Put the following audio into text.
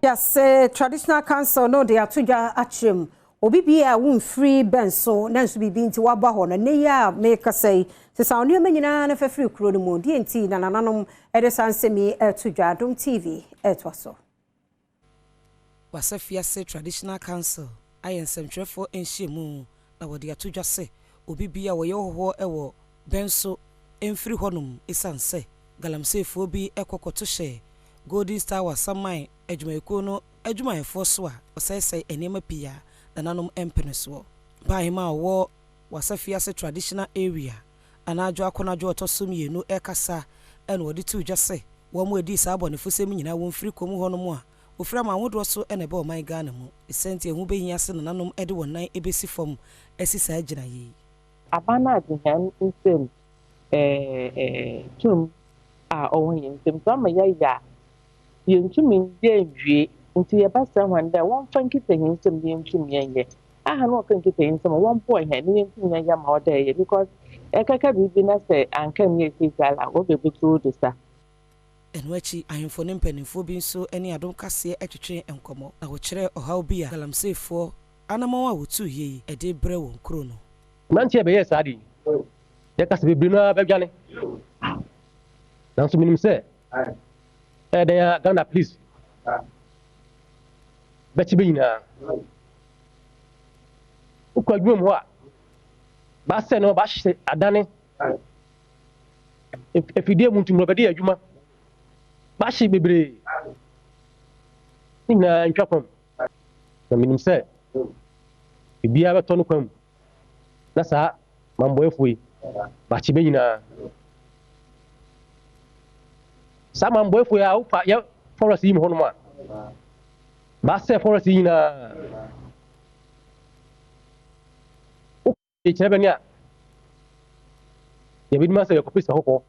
Yes, traditional council no they are tuja achim. Obi bia won free benso nanso bibi nti waba ho na neya make say se sa onu nyina na fa free kuro no mu die nti na nananom edesansemi tuja Adom TV etwaso. Wassa Mine traditional council ayensemtwefo enhyemu na wode atuja se obi bia wo ye hoho ewo benso emfiri honum esanse galamsefo bi ekokoto hye Golden Star Wassa Mine adwumayeko no adwumayefo so a osese enema pia nananom empeneso ba hima wo Wassa Mine traditional area anajo akonajo otosom yenu ekasa ene wode tuja se wo mo edi sa abonefo sem nyina wo mfiri komu honum a ofra ma wodo so ene ba o man Ghana mu esenti ehu be hia se nananom ede wonan ebesi fom esisa agina yi abana agihan nsem tum a owen nsem so ma ya yentumi yenwie nti ye basa hwanda won fankita hinsem yentumi yenye aha no fankita hinsem won boy he ni yentumi yenye ma oda ye because ekaka bibi na se ankam ye sisala obebutu do sa enwachi ahemfo ne mpanimfo bi nso ene Adom Kasee etwetwe enkomo na wo kire ohaw bi a galamsefo anamawa wotu ye ede bre won kro no manche be yes adi ya kase bibiri na bedwane nanso minim se ya Ghana please beti be nyina ukwa dwom ho a ba se no ba hye adane efidie muntu mo bedi adwuma ba hye bibiri ina ntwapom na minim se bibia beto no kwam na sa mamboefui ba hye be nyina sa mamboefui a ufa ya forest yim hono ma ba se forest nyina o ke chebe nya ya bidima se ya kopisa hoko